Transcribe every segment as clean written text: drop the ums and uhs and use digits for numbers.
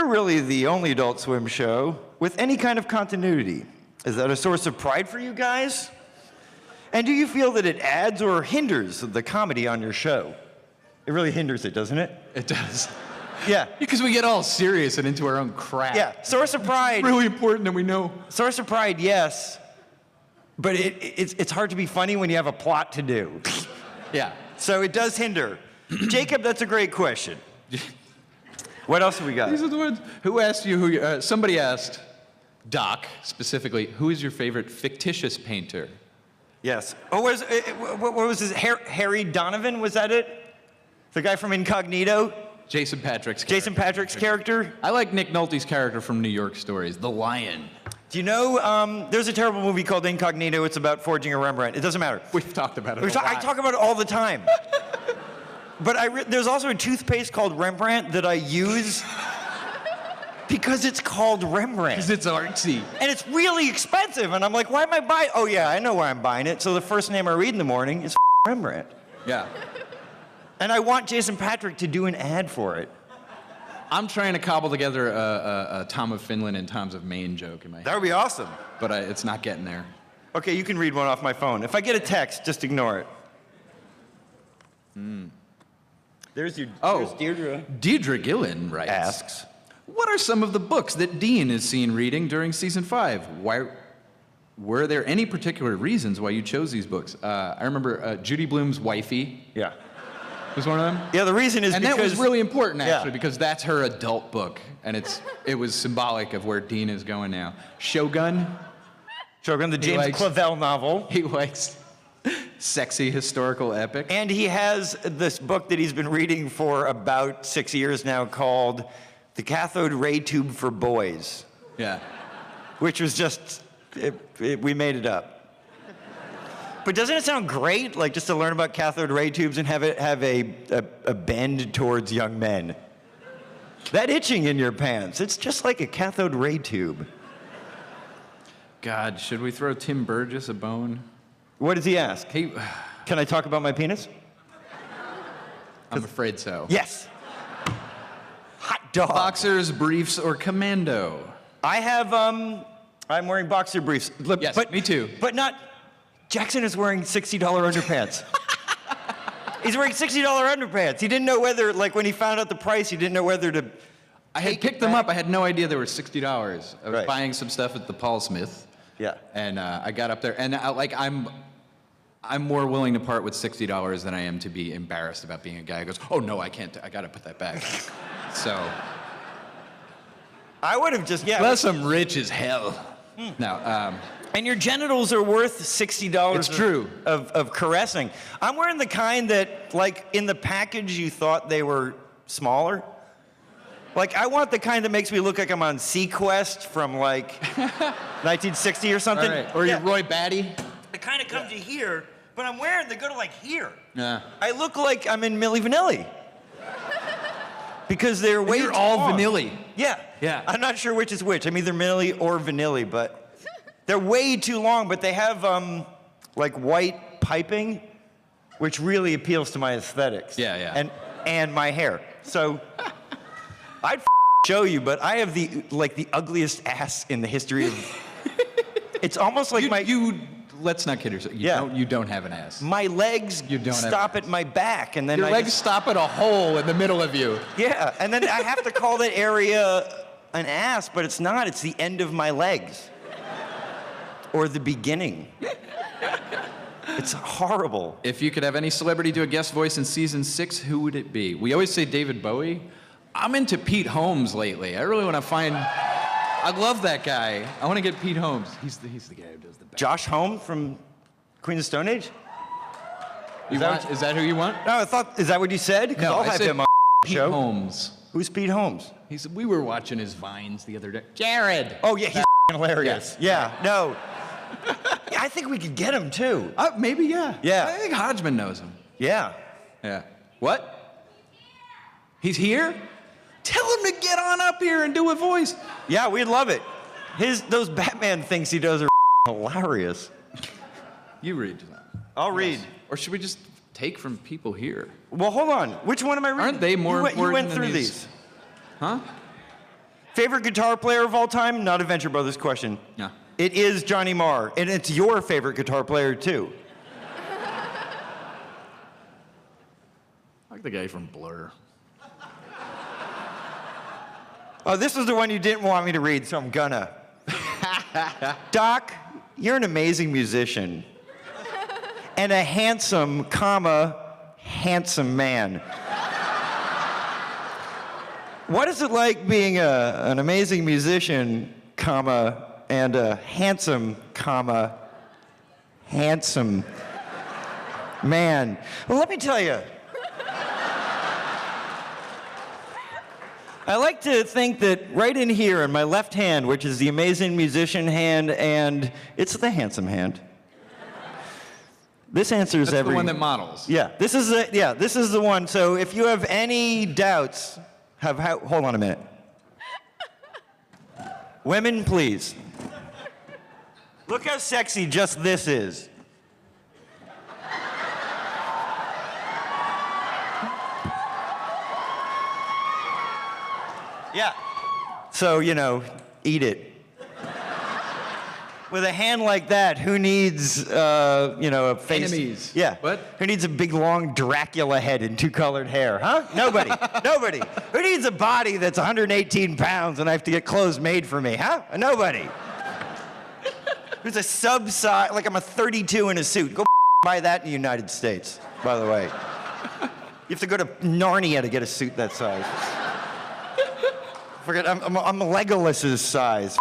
We're really the only Adult Swim show with any kind of continuity. Is that a source of pride for you guys? And do you feel that it adds or hinders the comedy on your show? It really hinders it, doesn't it? It does. Yeah. Because we get all serious and into our own crap. Yeah, source of pride. It's really important that we know. Source of pride, yes. But it's hard to be funny when you have a plot to do. Yeah. So it does hinder. Jacob, that's a great question. What else have we got? These are the ones. Who asked you who somebody asked, Doc, specifically, who is your favorite fictitious painter? Yes. Oh, what was his? Harry Donovan, was that it? The guy from Incognito? Jason Patrick's character? I like Nick Nolte's character from New York Stories, the Lion. Do you know, there's a terrible movie called Incognito. It's about forging a Rembrandt. It doesn't matter. We've talked about it a lot. I talk about it all the time. But there's also a toothpaste called Rembrandt that I use because it's called Rembrandt. Because it's artsy. And it's really expensive. And I'm like, why am I buying? Oh, yeah, I know why I'm buying it. So the first name I read in the morning is Rembrandt. Yeah. And I want Jason Patrick to do an ad for it. I'm trying to cobble together a Tom of Finland and Tom's of Maine joke in my head. That would be awesome. But it's not getting there. Okay, you can read one off my phone. If I get a text, just ignore it. There's Deirdre. Deirdre Gillen writes, asks, what are some of the books that Dean is seen reading during season 5? Were there any particular reasons why you chose these books? I remember Judy Blume's Wifey. Yeah. Was one of them? Yeah, the reason is and because... that was really important, actually, yeah. because that's her adult book, and it was symbolic of where Dean is going now. Shogun, the James Clavell novel. He likes sexy historical epic. And he has this book that he's been reading for about 6 years now called The Cathode Ray Tube for Boys. Yeah. Which was just, we made it up. But doesn't it sound great, like just to learn about cathode ray tubes and have it have a bend towards young men? That itching in your pants, it's just like a cathode ray tube. God, should we throw Tim Burgess a bone? What does he ask? Hey, can I talk about my penis? I'm afraid so. Yes. Hot dog. Boxers, briefs, or commando? I have, I'm wearing boxer briefs. Yes, me too. But not... Jackson is wearing $60 underpants. He's wearing $60 underpants. He didn't know whether, like when he found out the price, he didn't know whether to... I had picked them up. I had no idea they were $60. I was right. buying some stuff at the Paul Smith. Yeah. And I got up there, and I'm more willing to part with $60 than I am to be embarrassed about being a guy who goes, oh no, I can't, I gotta put that back. So. I would have just, yeah. Plus I'm rich as hell. No, and your genitals are worth $60 it's true. Of caressing. I'm wearing the kind that, like, in the package you thought they were smaller. Like, I want the kind that makes me look like I'm on Sequest from, like, 1960 or something. All right. Or you're Roy Batty. The kind that comes to here, but I'm wearing, they go to, like, here. Yeah. I look like I'm in Milli Vanilli. Because they're way too You're all long. Vanilli. Yeah. Yeah. I'm not sure which is which. I'm either Milli or Vanilli, but they're way too long, but they have, like, white piping, which really appeals to my aesthetics. Yeah, yeah. And my hair. So I'd show you, but I have the ugliest ass in the history of... It's almost like let's not kid yourself. You don't have an ass. My legs stop at my back, and then your legs stop at a hole in the middle of you. Yeah, and then I have to call that area an ass, but it's not. It's the end of my legs. Or the beginning. It's horrible. If you could have any celebrity do a guest voice in season 6, who would it be? We always say David Bowie. I'm into Pete Holmes lately. I really want to find... I love that guy. I want to get Pete Holmes. He's the guy who does the best. Josh Homme from Queen of Stone Age? Is that who you want? No, I thought, is that what you said? No, I'll have him on the show. Pete Holmes. Who's Pete Holmes? We were watching his Vines the other day. Jared! Oh, yeah, he's hilarious. Yeah, no. I think we could get him, too. Maybe, yeah. Yeah. I think Hodgman knows him. Yeah. Yeah. What? He's here? Tell him to get on up here and do a voice. Yeah, we'd love it. Those Batman things he does are hilarious. You read. I'll read. Or should we just take from people here? Well, hold on. Which one am I reading? Aren't they more important You went than through these? Huh? Favorite guitar player of all time? Not a Venture Brothers question. Yeah. It is Johnny Marr, and it's your favorite guitar player, too. I like the guy from Blur. Oh, this is the one you didn't want me to read, so I'm gonna. Doc, you're an amazing musician. And a handsome, handsome man. What is it like being an amazing musician, and a handsome, handsome man? Well, let me tell you. I like to think that right in here in my left hand, which is the amazing musician hand, and it's the handsome hand. This answers That's every... the one that models. Yeah, this is the one. So if you have any doubts, hold on a minute. Women, please. Look how sexy just this is. Yeah. So, eat it. With a hand like that, who needs, a face? Enemies. Yeah. What? Who needs a big, long Dracula head and two colored hair, huh? Nobody. Nobody. Who needs a body that's 118 pounds and I have to get clothes made for me, huh? Nobody. Who's a sub-size, like I'm a 32 in a suit. Go buy that in the United States, by the way. You have to go to Narnia to get a suit that size. Forget, I'm Legolas's size.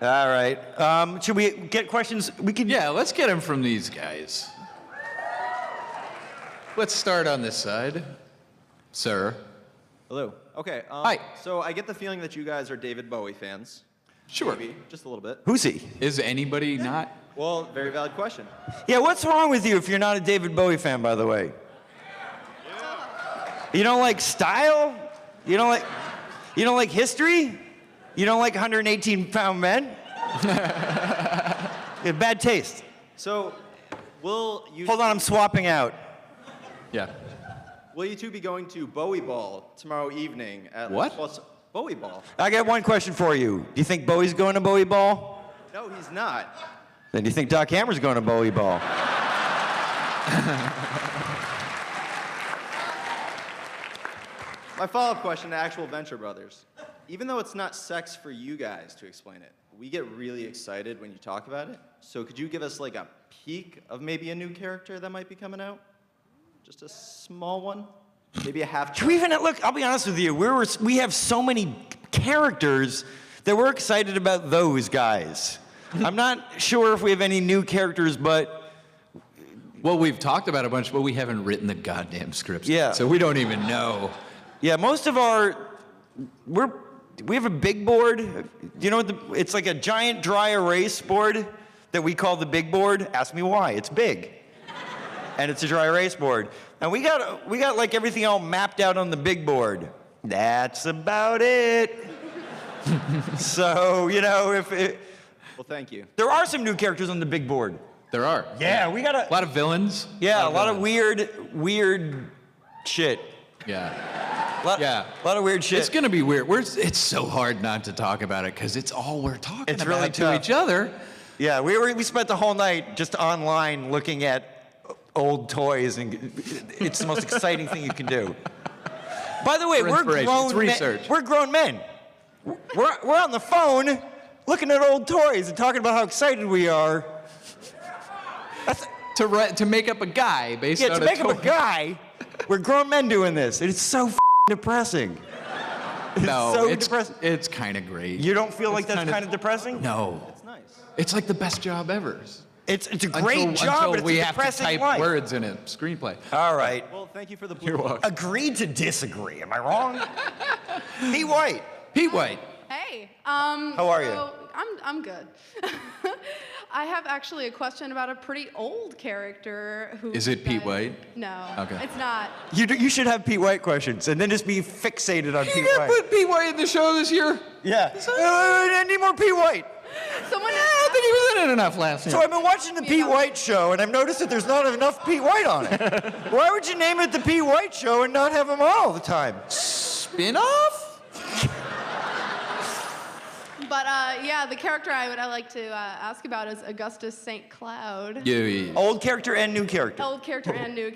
All right. Should we get questions? Yeah, let's get them from these guys. Let's start on this side. Sir. Hello. Okay. Hi. So I get the feeling that you guys are David Bowie fans. Sure. Maybe, just a little bit. Who's he? Is anybody not? Well, very valid question. Yeah, what's wrong with you if you're not a David Bowie fan, by the way? You don't like style? You don't like history? You don't like 118-pound men? You have bad taste. So, will you... Hold on, I'm swapping out. Yeah. Will you two be going to Bowie Ball tomorrow evening at... What? Bowie Ball. I got one question for you. Do you think Bowie's going to Bowie Ball? No, he's not. Then do you think Doc Hammer's going to Bowie Ball? My follow-up question to actual Venture Brothers. Even though it's not sex for you guys to explain it, we get really excited when you talk about it. So could you give us like a peek of maybe a new character that might be coming out? Just a small one? Maybe a half... Should we even look? I'll be honest with you. We have so many characters that we're excited about those guys. I'm not sure if we have any new characters, but Well, we've talked about a bunch, but we haven't written the goddamn scripts. Yeah. So we don't even know. yeah, most of we have a big board. You know, it's like a giant dry erase board that we call the big board. Ask me why. It's big, and it's a dry erase board. And we got like everything all mapped out on the big board. That's about it. So Well, thank you. there are some new characters on the big board. There are. Yeah, we got A lot of villains. Yeah, a lot of villains. weird shit. Yeah. A lot of weird shit. It's gonna be weird. It's so hard not to talk about it because it's all we're talking It's about really to tough. each other. Yeah, we spent the whole night just online looking at old toys, and it's the most exciting thing you can do. By the way, For we're inspiration. grown It's men. research. We're grown men. We're on the phone looking at old toys and talking about how excited we are. To make up a guy based Yeah, on to make up a toy. guy, we're grown men doing this, and it's so depressing. No, so it's depressing. It's kind of great. You don't feel like that's kinda- kind of depressing? No. It's nice. It's like the best job ever. It's a great job, until but it's we a have to depressing type life. words in a screenplay. All right. Well, thank you for the blue. You're ball. welcome. Agreed to disagree. Am I wrong? Pete White. Pete White. Hey. How are you? So I'm good. I have actually a question about a pretty old character who. Is it Pete White? No. Okay. It's not. You should have Pete White questions and then just be fixated on You Pete gonna White. put Pete White in the show this year? Yeah. I need more Pete White. Someone. I think he was in it enough last year. So I've been watching the Pete White show, and I've noticed that there's not enough Pete White on it. Why would you name it the Pete White show and not have him on all the time? Spin-off? But yeah, the character I like to ask about is Augustus St. Cloud. Yeah. Old character and new character. Old character and new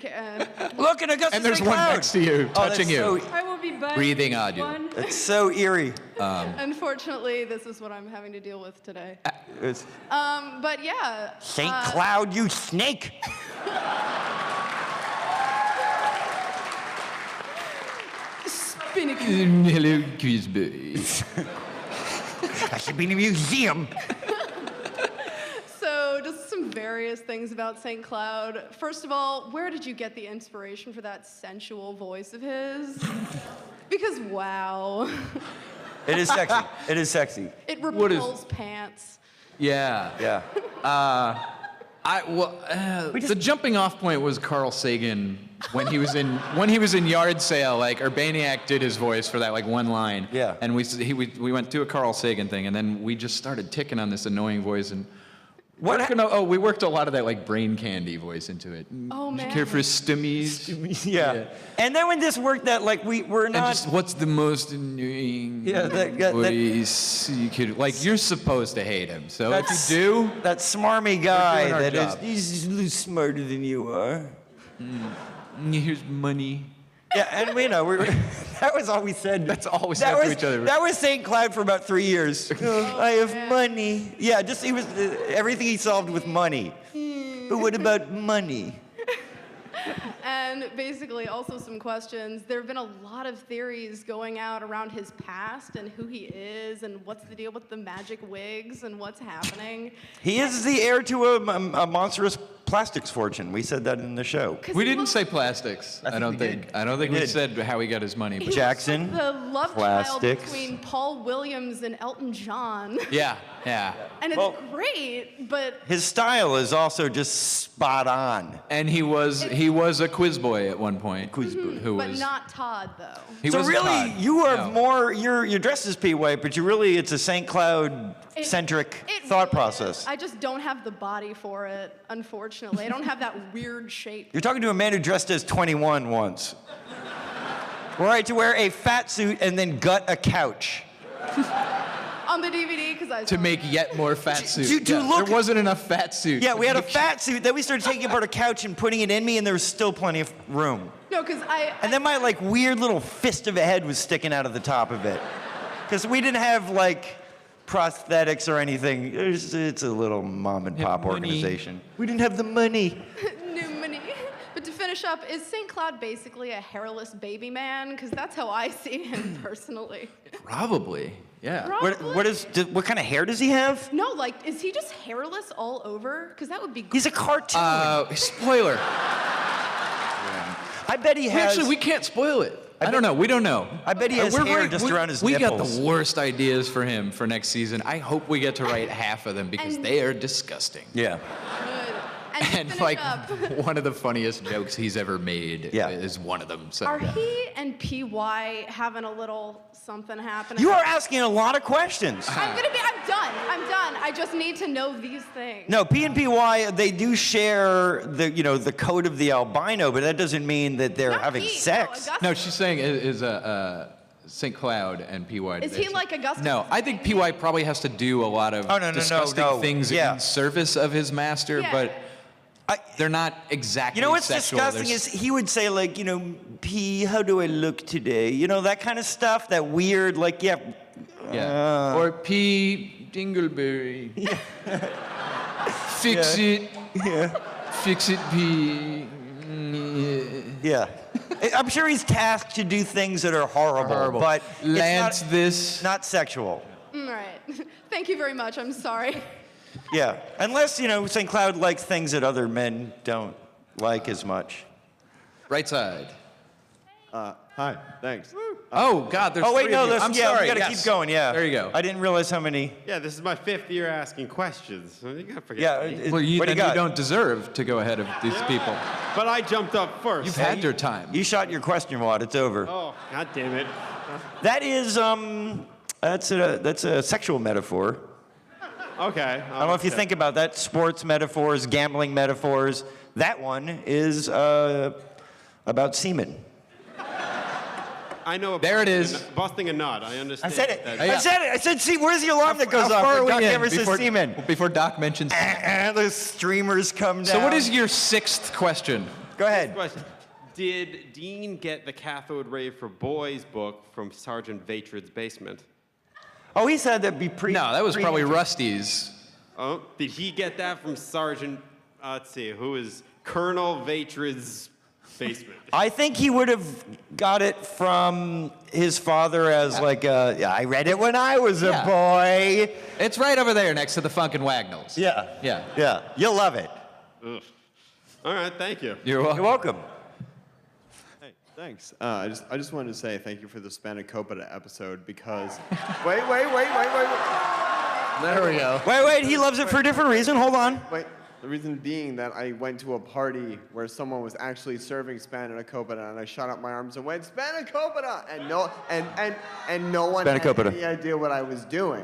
Look, an Augustus And there's St. one Cloud. next to you, touching you. So, I will be back. Breathing on you. One. it's so eerie. Unfortunately, this is what I'm having to deal with today. It's But yeah. St. Cloud, you snake. Hello, Quizboy. I should be in a museum. So, just some various things about St. Cloud. First of all, where did you get the inspiration for that sensual voice of his? Because wow, It is sexy. It is sexy. it What is- repels pants. Yeah. Yeah. The jumping off point was Carl Sagan when he was in Yard Sale. Like Urbaniak did his voice for that like one line. Yeah. And we went to a Carl Sagan thing, and then we just started ticking on this annoying voice and. We worked a lot of that like brain candy voice into it. Oh, man. Care for stummies? Yeah. And then when this worked, that like we're And not. just what's the most annoying Yeah, that- voice you could like? You're supposed to hate him, so if That's- you do, that smarmy guy doing our that job. he's a little smarter than you are. here's money. Yeah, and we know that was all we said. That's all we That said to was- each other. That was St. Cloud for about 3 years. I have money. Yeah, just he was everything he solved with money. But what about money? And basically, also some questions. There have been a lot of theories going out around his past and who he is and what's the deal with the magic wigs and what's happening. He is the heir to a monstrous plastics fortune. We said that in the show. 'Cause We he didn't looks- say plastics. I don't we think. did. I don't think We we did. said how he got his money. he But looks like Jackson, the love plastics. child between Paul Williams and Elton John. yeah. And it's Well- great, but His style is also just spot on. And he was a quiz boy at one point. Quiz boy. Who but was not Todd though. he So was really, Todd. you are No. more. You're dressed as P. White, but it's a St. Cloud centric It thought really process. is. I just don't have the body for it, unfortunately. I don't have that weird shape. You're talking to a man who dressed as 21 once. Right, to wear a fat suit and then gut a couch. On the DVD, because I To saw make that. yet more fat suit. to look- there wasn't enough fat suit. Yeah, we had a fat suit. Then we started taking apart a couch and putting it in me, and there was still plenty of room. No, because And then my like weird little fist of a head was sticking out of the top of it, because we didn't have like prosthetics or anything. It's a little mom and pop money. organization. We didn't have the money. new money. But to finish up, is St. Cloud basically a hairless baby man? Because that's how I see him personally. Probably. Yeah. What kind of hair does he have? No, like, is he just hairless all over? Because that would be He's a cartoon. Spoiler. I bet he has. We can't spoil it. I don't know. We don't know. I bet he has hair just around his We got nipples. the worst ideas for him for next season. I hope we get to write half of them because And- they are disgusting. Yeah. good. And to And finish like up, one of the funniest jokes he's ever made Yeah. is one of them. So are he and PY having a little something happening? You are asking a lot of questions. I'm done. I just need to know these things. No, P and PY, they do share the code of the albino, but that doesn't mean that they're Not having he, sex. No, Augustus. no, she's saying is St. Cloud and PY. Is he like Augustus? No, I think PY probably has to do a lot of Oh, no, disgusting things yeah. in service of his master, Yeah. but they're not exactly You know what's sexual. disgusting is he would say like, P, how do I look today? That kind of stuff, that weird, like, yeah. or P. Dingleberry. Fix it. Yeah. Fix it, P. Yeah. I'm sure he's tasked to do things that are horrible, but Lance it's this. not sexual. All right. Thank you very much. I'm sorry. Yeah. Unless, St. Cloud likes things that other men don't like as much. Right side. Hi, thanks. Oh God, there's Oh, wait, three no, of you. there's, I'm yeah, sorry. we gotta yes. keep going, yeah. There you go. I didn't realize how many. Yeah, this is my 5th year asking questions. So you gotta forget Yeah. me. it- Well, you, what do then you you got? don't deserve to go ahead of these people. But I jumped up first. You've had your time. You shot your question, Watt. It's over. Oh, god damn it. That is, that's a sexual metaphor. Okay. I don't know if you think about that. Sports metaphors, gambling metaphors. That one is about semen. I know. There it is. Busting a nut. I understand. I said it. that- I said it. I said, see, where's the alarm that goes How off far when are Doc we in ever says semen? before Doc mentions? The streamers come down. So what is your 6th question? Go ahead. Question. Did Dean get the Cathode Ray for Boys book from Sergeant Vatred's basement? Oh, he said that'd be pre. No, that was probably Rusty's. Oh, did he get that from Sergeant, let's see, who is Colonel Vatred's basement? I think he would have got it from his father as like I read it when I was a Yeah. boy. It's right over there next to the Funkin' Wagnalls. Yeah. Yeah. Yeah. You'll love it. Ugh. All right, thank you. You're welcome. You're welcome. Hey, thanks. I just wanted to say thank you for the Spanakopita episode because. Wait. There we go. Wait. He loves it for a different reason. Hold on. Wait. The reason being that I went to a party where someone was actually serving Spanakopita and I shot up my arms and went Spanakopita and no one had Spanakopita. any idea what I was doing.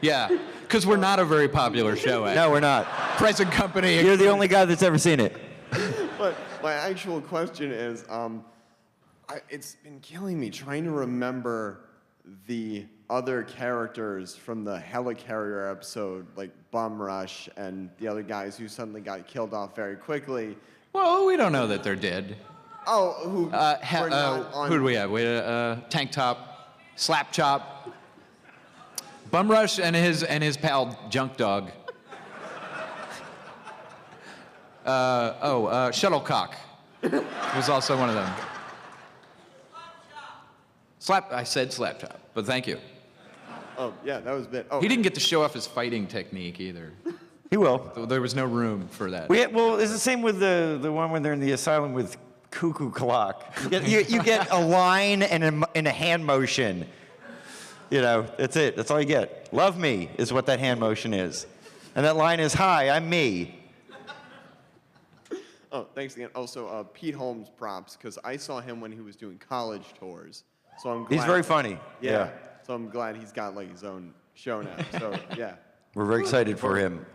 Yeah, because we're not a very popular show. No, we're not. Present company. You're the only guy that's ever seen it. But my actual question is, it's been killing me trying to remember the other characters from the Helicarrier episode, like Bum Rush and the other guys who suddenly got killed off very quickly. Well, we don't know that they're dead. Oh, who were not on... Who do we have? We had Tank Top, Slap Chop, Bum Rush, and his pal Junk Dog. Shuttlecock was also one of them. I said Slap Chop, but thank you. Oh, yeah, that was a bit... Oh, He didn't get to show off his fighting technique either. He will. There was no room for that. Well, it's the same with the one when they're in the asylum with Cuckoo Clock. You get a line and a hand motion. You know, that's it. That's all you get. Love me is what that hand motion is. And that line is, hi, I'm me. Oh, thanks again. Also, Pete Holmes props, because I saw him when he was doing college tours. So I'm glad... He's very funny. Yeah. So I'm glad he's got, like, his own show now. So, yeah. We're very excited for him.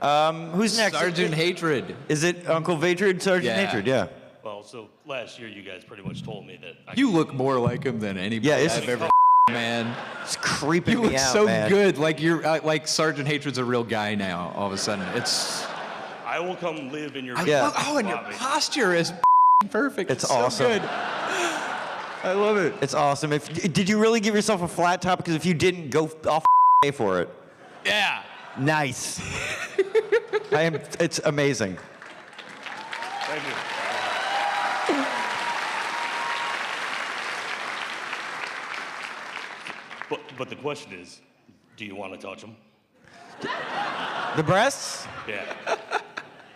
Who's next? Sergeant Hatred. Is it Uncle Vatred, Sergeant Yeah. Hatred? Yeah. Well, so last year you guys pretty much told me that You look more like him than anybody Yeah, I've ever man. It's creeping You me look out, so man. good. Like you're like Sergeant Hatred's a real guy now. All of a sudden, it's. I will come live in your Yeah. And your lobby. posture is perfect. It's so awesome. good. I love it. It's awesome. Did you really give yourself a flat top? Because if you didn't, go off pay for it. Yeah. Nice. It's amazing. Thank you. But the question is, do you want to touch them? The breasts? Yeah.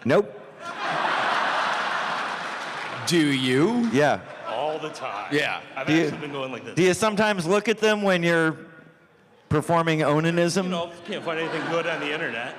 Nope. Do you? Yeah. All the time. Yeah. I've Do you- actually been going like this. Do you sometimes look at them when you're performing onanism? You know, can't find anything good on the internet.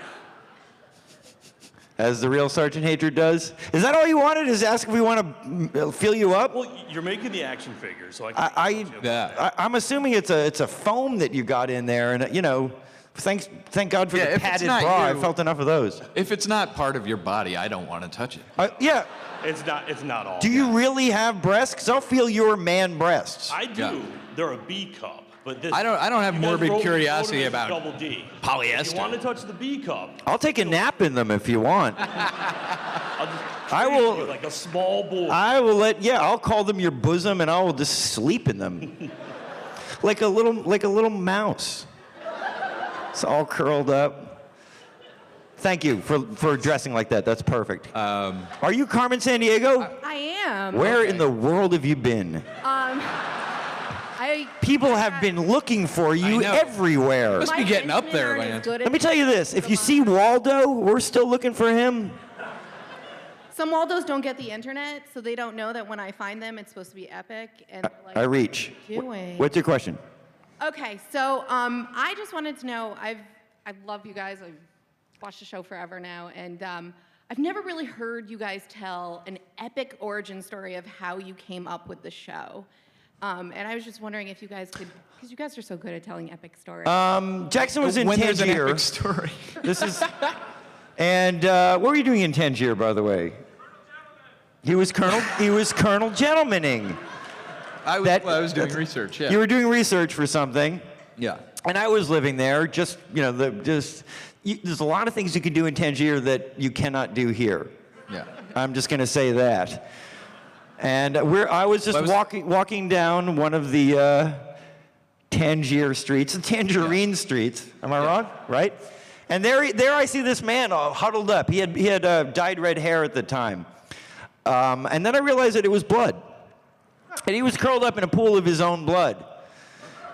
As the real Sergeant Hatred does? Is that all you wanted? Is ask if we want to fill you up? Well, you're making the action figure, so I can. I'm assuming it's a foam that you got in there, and you know, thank God for Yeah, the if it's padded not bra. you- I felt enough of those. If it's not part of your body, I don't want to touch it. Yeah. It's not all. Do you really have breasts? Because I'll feel your man breasts. I do. Yeah. They're a B cup, but this. I don't have you guys morbid wrote curiosity it as about double D. polyester. If you want to touch the B cup, I'll take a nap in them if you want. I'll just I treat will- you like a small boy. I'll call them your bosom, and I will just sleep in them, like a little mouse. It's all curled up. Thank you for dressing like that. That's perfect. Are you Carmen Sandiego? I am. Where in the world have you been? People have been looking for you know. everywhere. Must be getting up there, man. Let me tell you this. If you see Waldo, we're still looking for him. Some Waldos don't get the internet, so they don't know that when I find them, it's supposed to be epic. And like, I reach. doing? What's your question? Okay, so I just wanted to know. I love you guys. I've watched the show forever now, and I've never really heard you guys tell an epic origin story of how you came up with the show. And I was just wondering if you guys could, because you guys are so good at telling epic stories. Jackson was in when there's an Tangier. epic story. This is. And what were you doing in Tangier, by the way? He was Colonel Gentlemening. I was doing research. Yeah. You were doing research for something. Yeah. And I was living there. There's a lot of things you can do in Tangier that you cannot do here. Yeah. I'm just going to say that. And I was just walking down one of the Tangier streets, the Tangerine streets. Am I wrong? Right? And there I see this man huddled up. He had dyed red hair at the time. And then I realized that it was blood. And he was curled up in a pool of his own blood.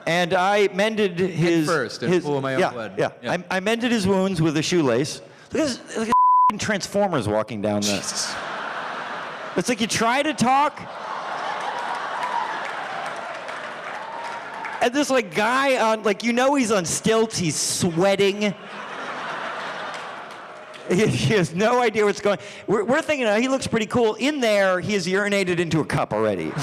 And I mended his... first, in a pool of my own blood. Yeah. I mended his wounds with a shoelace. Look at Transformers walking down there. It's like you try to talk, and this guy on he's on stilts. He's sweating. He has no idea what's going. We're thinking he looks pretty cool. In there, he has urinated into a cup already.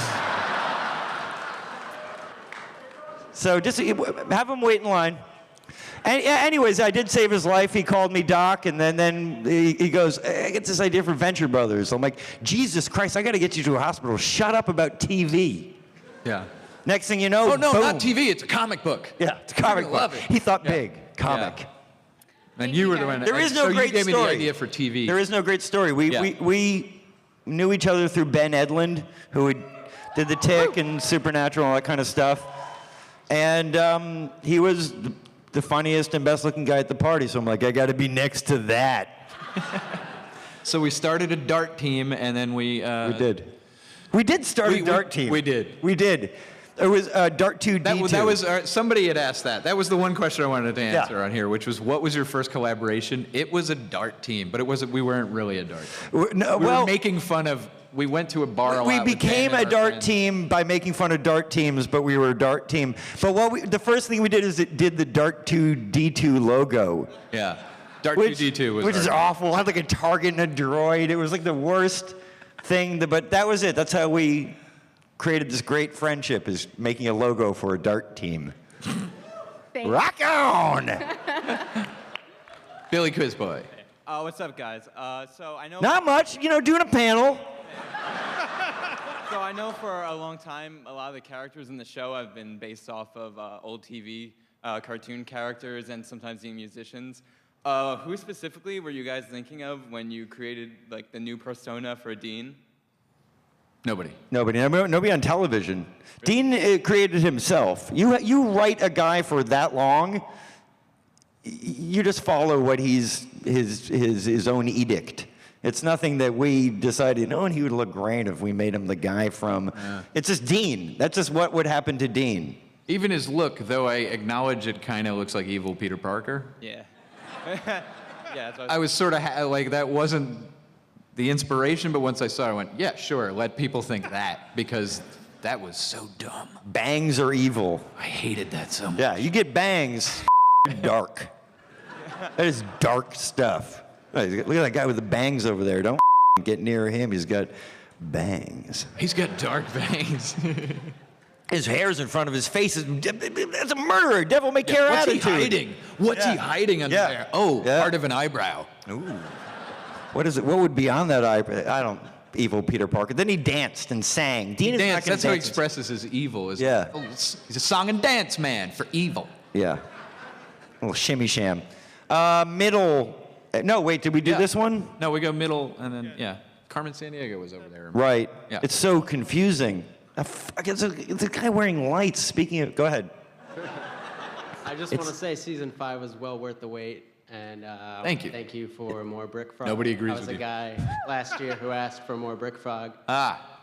So just have him wait in line. And anyways, I did save his life. He called me Doc, and then he goes, I get this idea for Venture Brothers. I'm like, Jesus Christ, I got to get you to a hospital. Shut up about TV. Yeah. Next thing you know, oh no, boom. not TV. It's a comic book. Yeah, it's a comic book. Love it. He thought big, comic. Yeah. And you were the one. There is no so great you gave story. me the idea for TV. There is no great story. We knew each other through Ben Edlund, who did The Tick and Supernatural and all that kind of stuff. And he was the funniest and best looking guy at the party, so I'm like, I got to be next to that. So we started a dart team, and then we did. We did start a dart team. We did. We did. It was Dart 2D2. That was somebody had asked that. That was the one question I wanted to answer on here, which was, what was your first collaboration? It was a dart team, but it wasn't. We weren't really a dart team. No, we were making fun of. We went to a bar. We became a dart team by making fun of dart teams, but we were a dart team. But the first thing we did is it did the Dart 2D2 logo. Yeah, Dart 2D2 was. Which is awful. It had like a target and a droid. It was like the worst thing. But that was it. That's how we created this great friendship, is making a logo for a dart team. Rock on! Billy Quizboy. What's up, guys? So I know. Not much, doing a panel. So I know for a long time, a lot of the characters in the show have been based off of old TV cartoon characters and sometimes even musicians. Who specifically were you guys thinking of when you created the new persona for Dean? Nobody. Nobody on television. Dean created himself. You write a guy for that long, you just follow what his own edict. It's nothing that we decided, and he would look great if we made him the guy from. Yeah. It's just Dean. That's just what would happen to Dean. Even his look, though I acknowledge it kind of looks like evil Peter Parker. Yeah. Yeah. That's what I was sort of that wasn't the inspiration, but once I saw it, I went, yeah, sure, let people think that, because that was so dumb. Bangs are evil. I hated that so much. Yeah, you get bangs, dark. That is dark stuff. Look at that guy with the bangs over there. Don't get near him. He's got bangs. He's got dark bangs. His hair's in front of his face. That's a murderer. Devil may care attitude. What's he hiding? What's he hiding under there? Oh, part of an eyebrow. Ooh. What is it? What would be on that eyebrow? Evil Peter Parker. Then he danced and sang. Dean is not gonna That's how he dance. expresses his evil. He's a song and dance man for evil. Yeah. A little shimmy sham. Middle. No, wait, did we do this one? No, we go middle, and then, Carmen Sandiego was over there. Right. Yeah. It's so confusing. It's a guy wearing lights. Speaking of, go ahead. I just want to say season 5 was well worth the wait, and Thank you. Thank you for more Brick Frog. Nobody agrees I was with a you. guy last year who asked for more Brick Frog.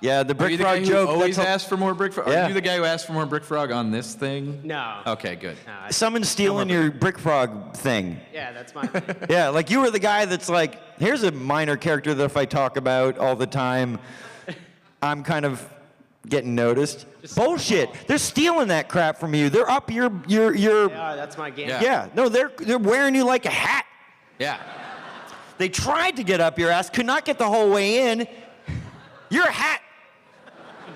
Yeah, the Are you Brick the guy Frog who joke. always asked for more Brick Frog? Yeah. Are you the guy who asked for more Brick Frog on this thing? No. Okay, good. No, Someone's stealing your Brick Frog thing. yeah, that's my thing. Yeah, like you were the guy that's like, here's a minor character that if I talk about all the time, I'm kind of getting noticed. Bullshit. They're stealing that crap from you. They're up your. Yeah, that's my game. Yeah. No, they're wearing you like a hat. Yeah. They tried to get up your ass, could not get the whole way in. You're a hat.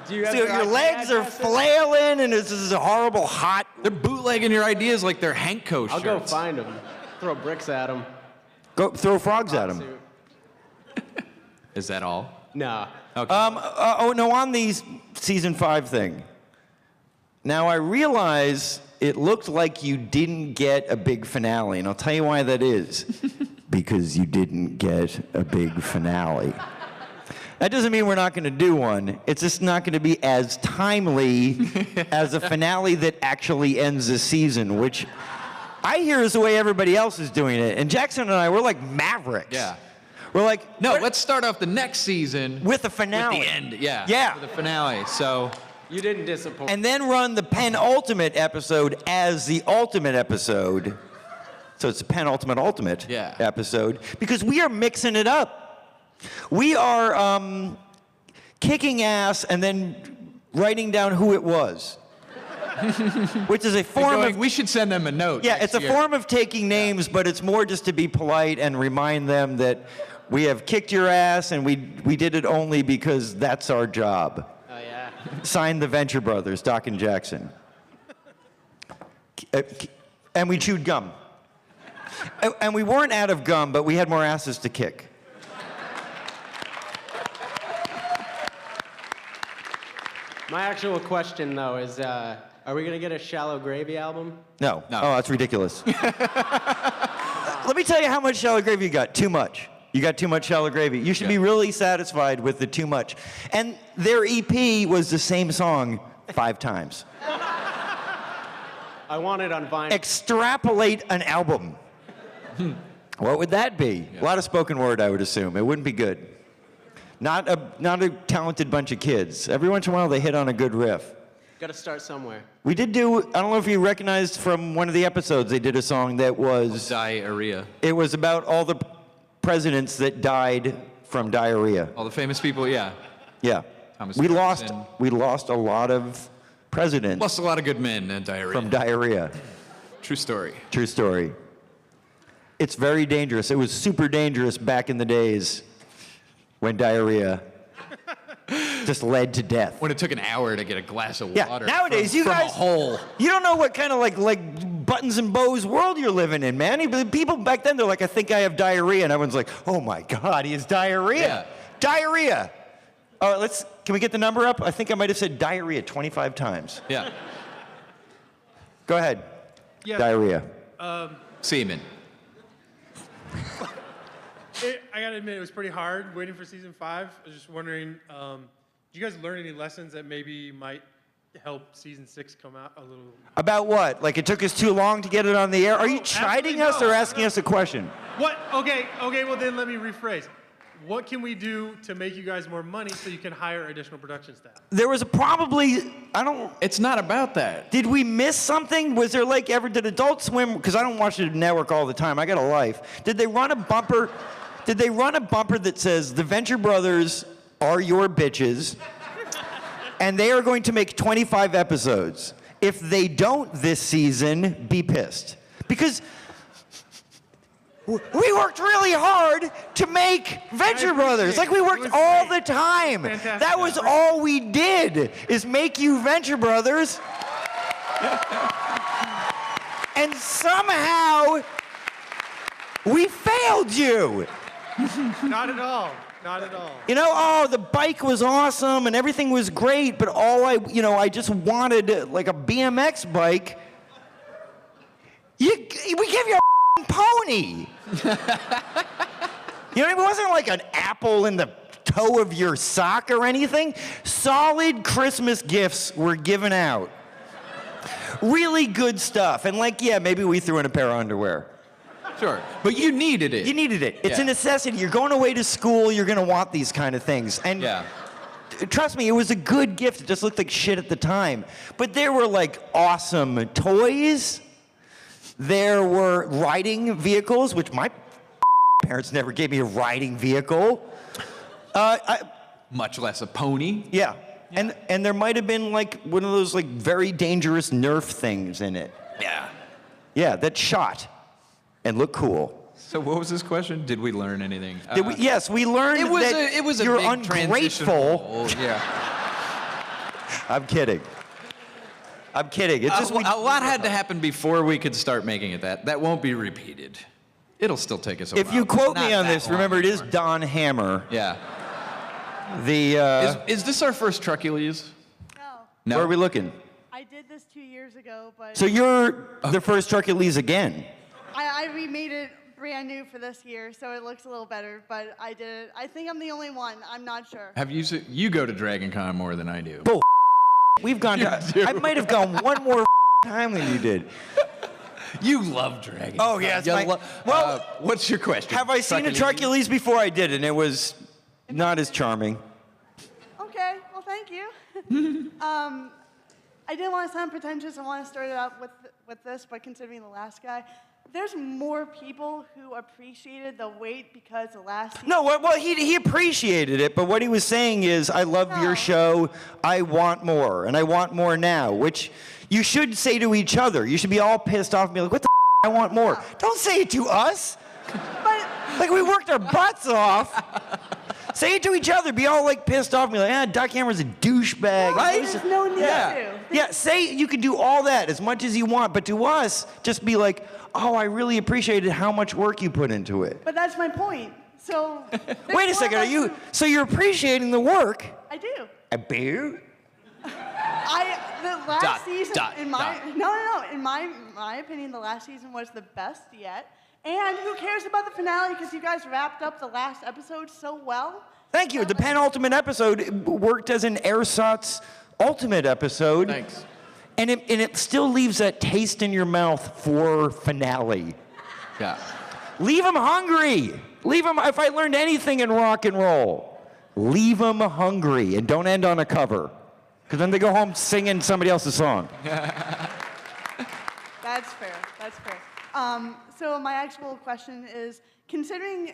Do you So have your legs are flailing, and this is a horrible hot. They're bootlegging your ideas like they're Hanko shirts. I'll go find them. Throw bricks at them. Go throw frogs at them. Is that all? No. Okay. On the season 5 thing, Now I realize it looked like you didn't get a big finale, and I'll tell you why that is. Because you didn't get a big finale. That doesn't mean we're not going to do one. It's just not going to be as timely as a finale that actually ends the season, which I hear is the way everybody else is doing it. And Jackson and I, we're like mavericks. Yeah. We're like, No, let's start off the next season with a finale. With the end, yeah. Yeah. With the finale. So You didn't disappoint. And then run the penultimate episode as the ultimate episode. So it's the penultimate episode. Because we are mixing it up. We are kicking ass and then writing down who it was. Which is a form of... We should send them a note. Yeah, it's a form of taking names, but it's more just to be polite and remind them that we have kicked your ass and we did it only because that's our job. Oh, yeah. Signed the Venture Brothers, Doc and Jackson. And we chewed gum. And we weren't out of gum, but we had more asses to kick. My actual question, though, is are we going to get a Shallow Gravy album? No. Oh, that's ridiculous. Let me tell you how much shallow gravy you got. Too much. You got too much shallow gravy. You should be really satisfied with the too much. And their EP was the same song 5 times. I want it on vinyl. Extrapolate an album. What would that be? A lot of spoken word, I would assume. It wouldn't be good. Not a talented bunch of kids. Every once in a while, they hit on a good riff. Got to start somewhere. We did do, I don't know if you recognized from one of the episodes, they did a song that was... Diarrhea. It was about all the presidents that died from diarrhea. All the famous people, yeah. Yeah. Thomas We Jefferson. lost a lot of presidents Lost a lot of good men and diarrhea. from diarrhea. True story. True story. It's very dangerous. It was super dangerous back in the days when diarrhea just led to death. When it took an hour to get a glass of Yeah, water nowadays from, you from guys, a hole. you don't know what kind of like buttons and bows world you're living in, man. People back then, they're like, I think I have diarrhea, and everyone's like, oh my God, he has diarrhea. Yeah. Diarrhea. All right, can we get the number up? I think I might have said diarrhea 25 times. Yeah. Go ahead. Yeah. Diarrhea. Semen. I gotta admit, it was pretty hard waiting for season 5. I was just wondering, did you guys learn any lessons that maybe might help season 6 come out a little? About what? Like it took us too long to get it on the air? Are you chiding us or asking us a question? What? Okay, well then let me rephrase. What can we do to make you guys more money so you can hire additional production staff? There was It's not about that. Did we miss something? Was there did Adult Swim, because I don't watch the network all the time, I got a life. Did they run a bumper that says, the Venture Brothers are your bitches, and they are going to make 25 episodes. If they don't this season, be pissed. Because we worked really hard to make Venture Brothers. Like we worked all the time. Fantastic. That was all we did, is make you Venture Brothers. And somehow we failed you. Not at all. Not at all. You know, the bike was awesome and everything was great, but I just wanted like a BMX bike. We gave you a pony. You know, it wasn't like an apple in the toe of your sock or anything. Solid Christmas gifts were given out. Really good stuff. And maybe we threw in a pair of underwear. Sure. But you needed it. You needed it. It's Yeah. a necessity. You're going away to school, you're going to want these kind of things. And trust me, it was a good gift. It just looked like shit at the time. But there were awesome toys. There were riding vehicles, which my parents never gave me a riding vehicle. Much less a pony. Yeah. And there might have been one of those very dangerous Nerf things in it. Yeah. Yeah, that shot and looked cool. So what was this question? Did we learn anything? Yes, we learned that it was a you're big ungrateful. Yeah. I'm kidding. It's just a lot had to happen before we could start making it that. That won't be repeated. It'll still take us a while. If you quote me Not on that this, long remember it is anymore. Don Hammer. Yeah. The Is this our first Truculles? No. No. Where are we looking? I I did this 2 years ago, but So you're the first Hercules again. I remade it brand new for this year, so it looks a little better. But I did it. I think I'm the only one. I'm not sure. Have you go to Dragon Con more than I do? Bull. We've gone I might have gone one more time than you did. You love Dragon. Oh, yeah. Con. What's your question? Have I seen a Hercules before? I did, and it was not as charming. Okay. Well, thank you. I didn't want to sound pretentious. I want to start it out with this, but considering the last guy, there's more people who appreciated the wait because the last season. No, well, he appreciated it, but what he was saying is, I love your show. I want more, and I want more now, which you should say to each other. You should be all pissed off and be like, what the I want more. No. Don't say it to us. But Like, we worked our butts off. Say it to each other. Be all like pissed off and be like, Doc Hammer's a douchebag. right? There's no need to. Yeah, say you can do all that as much as you want, but to us, just be like, oh, I really appreciated how much work you put into it. But that's my point. So. Wait a second, so you're appreciating the work? I do. I do? The last season, in my opinion, the last season was the best yet. And who cares about the finale? Because you guys wrapped up the last episode so well. Thank you. The penultimate episode worked as an ersatz ultimate episode. Thanks. And it still leaves that taste in your mouth for finale. Yeah. Leave them hungry. Leave them. If I learned anything in rock and roll, leave them hungry and don't end on a cover. Because then they go home singing somebody else's song. That's fair. That's fair. So my actual question is, considering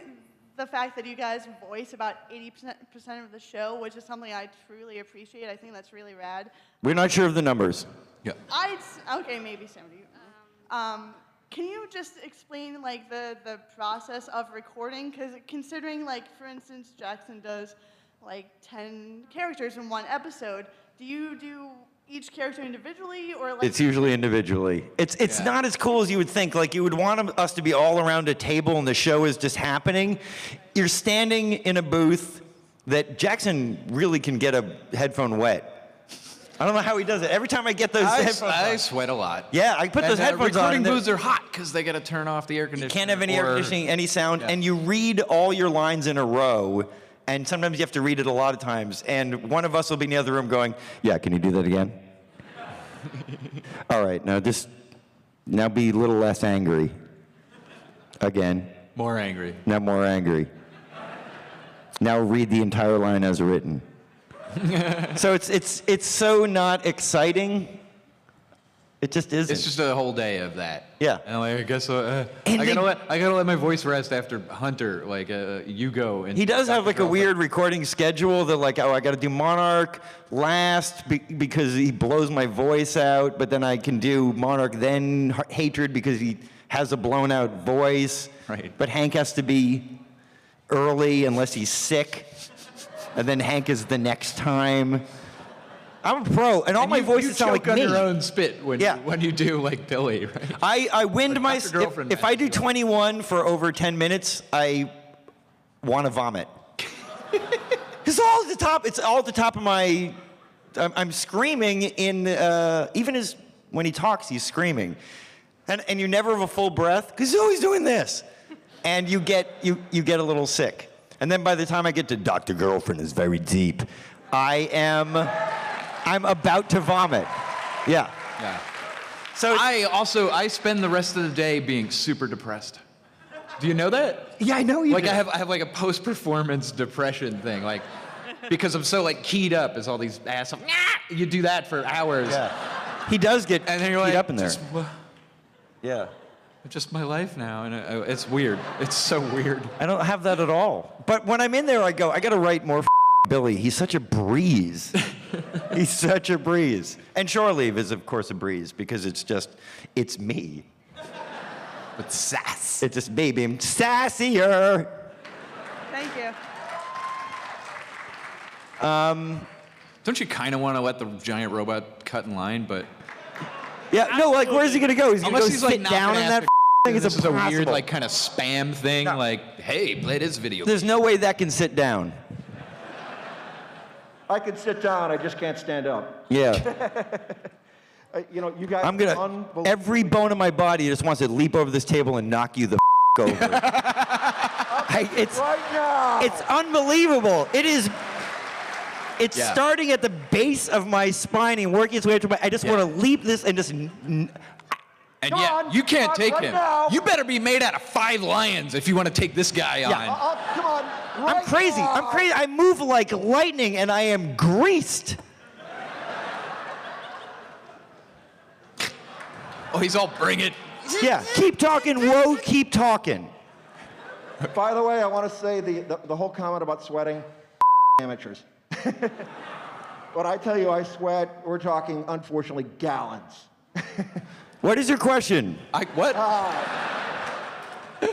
the fact that you guys voice about 80% of the show, which is something I truly appreciate, I think that's really rad. We're not sure of the numbers. Yeah. Okay, maybe 70. Can you just explain like the process of recording? Because considering, like, for instance, Jackson does like 10 characters in one episode, do you do each character individually, or like? It's usually individually. It's not as cool as you would think. Like, you would want us to be all around a table and the show is just happening. You're standing in a booth that Jackson really can get a headphone wet. I don't know how he does it. Every time I get those headphones I on. sweat a lot. Yeah, I put those headphones on. Recording booths are hot because they got to turn off the air conditioning. You can't have any air conditioning, any sound, and you read all your lines in a row. And sometimes you have to read it a lot of times. And one of us will be in the other room going, yeah, can you do that again? All right, now be a little less angry. Again. More angry. Now more angry. Now read the entire line as written. So it's so not exciting. It just isn't. It's just a whole day of that. Yeah. And like, I guess I gotta let my voice rest after Hunter. Like you go. And he does have like a weird recording schedule that, like, I got to do Monarch last because he blows my voice out, but then I can do Monarch then Hatred because he has a blown out voice. Right. But Hank has to be early unless he's sick, and then Hank is the next time. I'm a pro, and all my voices sound like me. You choke on your own spit when you do like Billy, right? I wind my. If I do 21 for over 10 minutes, I want to vomit. It's all at the top. It's all at the top of my. I'm screaming in even when he talks, he's screaming, and you never have a full breath because he's always doing this, and you get a little sick, and then by the time I get to Dr. Girlfriend is very deep, I'm about to vomit. Yeah. Yeah. So I spend the rest of the day being super depressed. Do you know that? Yeah, I know you. Like do. I have like a post-performance depression thing, like because I'm so like keyed up as all these assholes. You do that for hours. Yeah. He does get and then you're keyed like, up in there. Yeah. Just my life now, and it's weird. It's so weird. I don't have that at all. But when I'm in there, I go, I got to write more Billy. He's such a breeze. He's such a breeze. And Shore Leave is, of course, a breeze because it's me. With sass. It's just me being sassier. Thank you. Don't you kind of want to let the giant robot cut in line, but... Yeah, no, like, where's he going to go? He's going to go Unless he's sit like not down gonna in that ask thing? It's this is a weird, impossible. like, kind of spam thing, No. like, hey, play this video. There's no way that can sit down. I could sit down, I just can't stand up. Yeah. You guys. I'm gonna. Every bone in my body just wants to leap over this table and knock you the over. It's right now. It's unbelievable. It is. It's starting at the base of my spine and working its way up to my. I just want to leap this and just. And yet, you can't take him. now. You better be made out of 5 lions if you want to take this guy on. Come on. I'm crazy. now. I'm crazy. I move like lightning and I am greased. Oh, he's all bring it. Yeah. Keep talking, whoa. Keep talking. By the way, I want to say the whole comment about sweating, amateurs. When I tell you I sweat, we're talking, unfortunately, gallons. What is your question? What?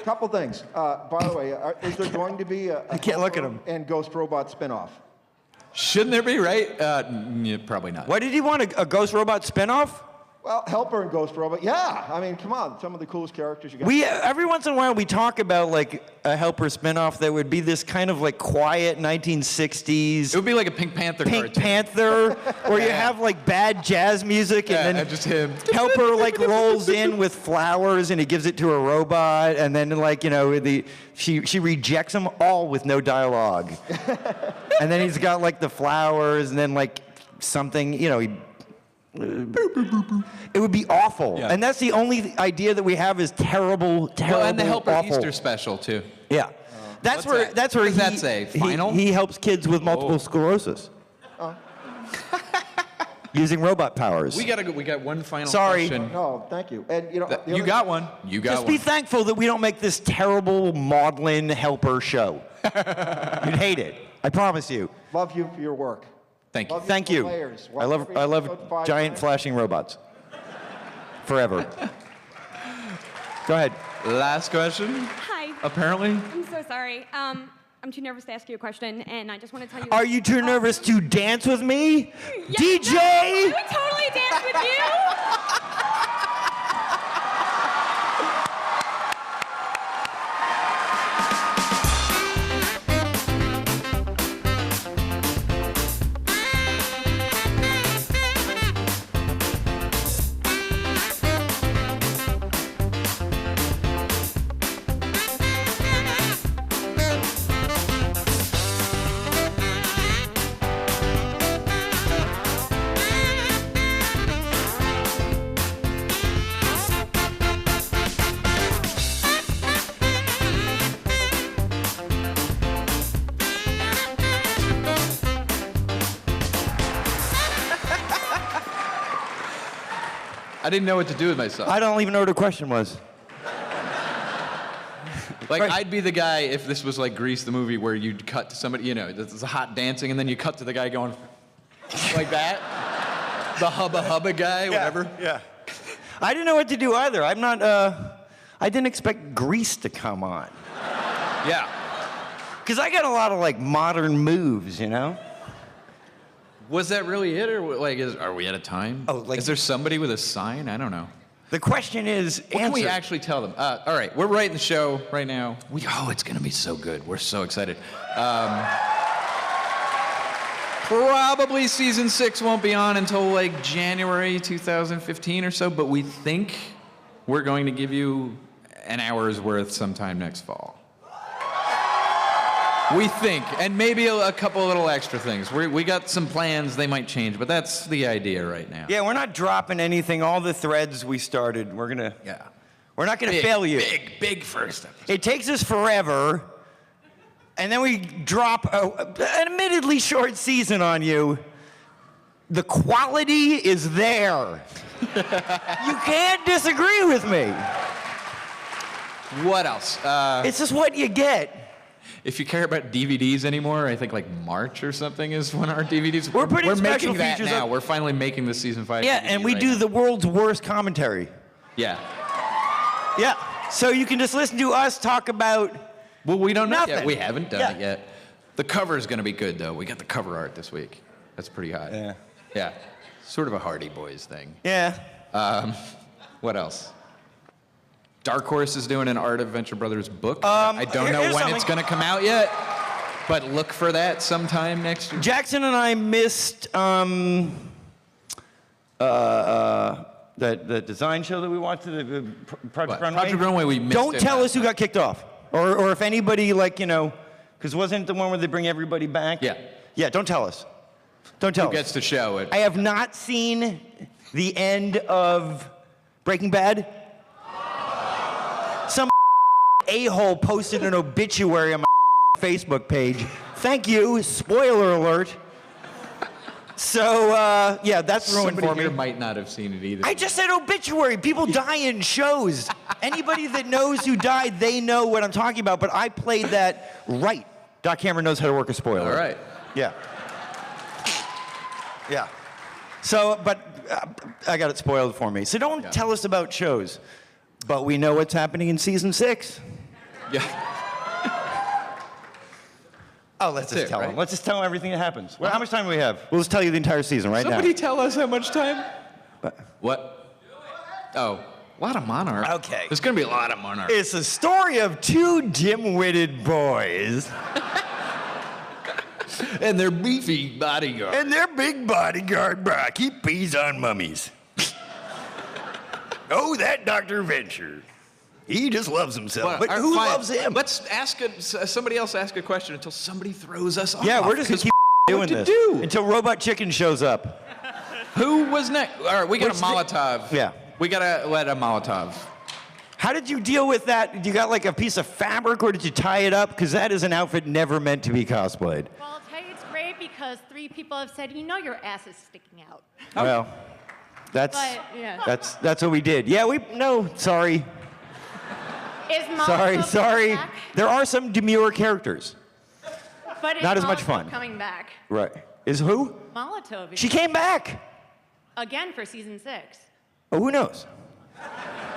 Couple things. By the way, is there going to be a I can't look at him. and Ghost Robot spinoff? Shouldn't there be, right? Yeah, probably not. What did he want? A Ghost Robot spinoff? Well, Helper and Ghost Robot, yeah. I mean, come on, some of the coolest characters you got. We every once in a while we talk about like a Helper spinoff that would be this kind of like quiet 1960s. It would be like a Pink Panther Pink cartoon. Panther, where you have like bad jazz music and then just him. Helper like rolls in with flowers and he gives it to a robot and then like she rejects them all with no dialogue. And then he's got like the flowers and then like something he. It would be awful, and that's the only idea that we have is terrible, Well, and the Helper awful. Easter special too. Yeah, that's What's where that? that's where What does that say? Final? He helps kids with multiple sclerosis using robot powers. We got one final Sorry. question. No, thank you. And You got one. You got Just one. be thankful that we don't make this terrible maudlin Helper show. You'd hate it. I promise you. Love you for your work. Thank you. Love Thank for you. Layers. I love Episode 5 giant tonight. flashing robots. Forever. Go ahead. Last question. Hi. Apparently. I'm so sorry. I'm too nervous to ask you a question, and I just want to tell you. Are you too nervous to dance with me? Yeah, DJ? No, I would totally dance with you. I didn't know what to do with myself. I don't even know what the question was. Like, I'd be the guy if this was like Grease, the movie, where you'd cut to somebody, there's a hot dancing, and then you cut to the guy going like that. The hubba hubba guy, whatever. Yeah. I didn't know what to do either. I'm not, I didn't expect Grease to come on. Yeah. Because I got a lot of like modern moves, Was that really it, or like, are we out of time? Oh, like- is there somebody with a sign? I don't know. The question is, What can we actually tell them? All right, we're writing the show right now. It's gonna be so good. We're so excited. Probably season 6 won't be on until like January 2015 or so, but we think we're going to give you an hour's worth sometime next fall. We think, and maybe a couple little extra things. We got some plans, they might change, but that's the idea right now. Yeah, we're not dropping anything. All the threads we started, we're not gonna fail you. Big first episode. It takes us forever, and then we drop an admittedly short season on you. The quality is there. You can't disagree with me. What else? It's just what you get. If you care about DVDs anymore, I think like March or something is when our DVDs. We're putting special making that features now. up. We're finally making the season 5. Yeah, DVD and we right do now. the world's worst commentary. Yeah. Yeah. So you can just listen to us talk about. Well, we don't know nothing. yet. We haven't done Yeah. it yet. The cover is going to be good though. We got the cover art this week. That's pretty hot. Yeah. Yeah. Sort of a Hardy Boys thing. Yeah. What else? Dark Horse is doing an Art of Venture Brothers book. I don't know here's when something. it's going to come out yet, but look for that sometime next year. Jackson and I missed the design show that we watched, the Project Runway. Project Runway, we missed Don't it tell last us who got kicked off, or if anybody because wasn't it the one where they bring everybody back? Yeah. Yeah. Don't tell us. Don't tell Who us. gets to show it? I have not seen the end of Breaking Bad. Some a-hole posted an obituary on my Facebook page. Thank you. Spoiler alert. So, yeah, that's ruined Somebody for me. here might not have seen it either. I just said obituary. People die in shows. Anybody that knows who died, they know what I'm talking about, but I played that right. Doc Cameron knows how to work a spoiler. All right. Yeah. Yeah. So, but I got it spoiled for me. So don't tell us about shows. But we know what's happening in season 6. Yeah. Oh, let's just tell them. Right? Let's just tell them everything that happens. Well, how much time do we have? We'll just tell you the entire season right Somebody now. tell us how much time? What? Oh, a lot of Monarch. Okay. There's going to be a lot of Monarch. It's a story of 2 dim-witted boys. And their beefy bodyguard. And their big bodyguard, Brock, he pees on mummies. Oh, that Dr. Venture. He just loves himself. But who loves him? Let's ask somebody else ask a question until somebody throws us off. Yeah, we're just going to keep doing this until Robot Chicken shows up. Who was next? All right, we got Which a Molotov. Yeah. We got to let a Molotov. How did you deal with that? You got like a piece of fabric or did you tie it up? Because that is an outfit never meant to be cosplayed. Well, I'll tell you it's great because 3 people have said, you know your ass is sticking out. Well, that's what we did. Yeah, sorry. Is Molotov Sorry. back? There are some demure characters. But is Not as much Molotov fun. coming back? Right. Is who? Molotov. She came back. Again for season 6. Oh, who knows?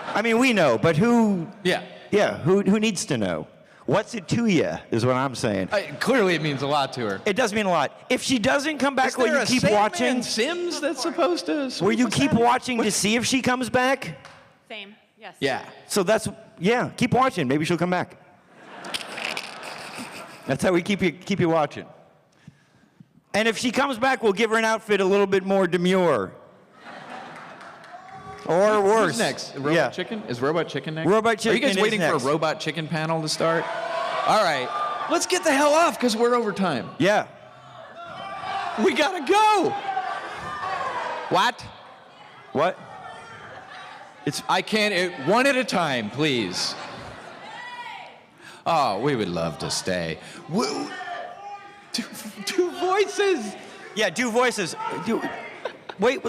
I mean, we know, but who? Yeah. Yeah, who needs to know? What's it to you, is what I'm saying. Clearly, it means a lot to her. It does mean a lot. If she doesn't come back, will you keep watching? Sims that's supposed to... Will you keep watching to see if she comes back? Same. Yes. Yeah. So keep watching. Maybe she'll come back. That's how we keep you watching. And if she comes back, we'll give her an outfit a little bit more demure. Or worse. Who's next? Robot Chicken? Is Robot Chicken next? Robot Chicken Are you guys is waiting for next. a Robot Chicken panel to start? All right. Let's get the hell off because we're over time. Yeah. We gotta go. What? What? I can't. One at a time, please. Oh, we would love to stay. Two voices. Yeah, do voices. Wait.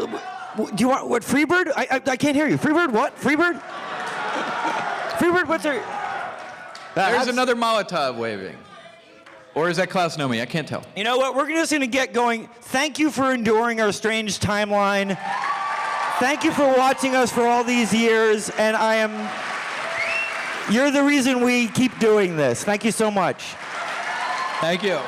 Do you want what? Freebird? I can't hear you. Freebird? What? Freebird? Freebird? What's her? There's another Molotov waving. Or is that Klaus Nomi? I can't tell. You know what? We're just going to get going. Thank you for enduring our strange timeline. Thank you for watching us for all these years. And you're the reason we keep doing this. Thank you so much. Thank you.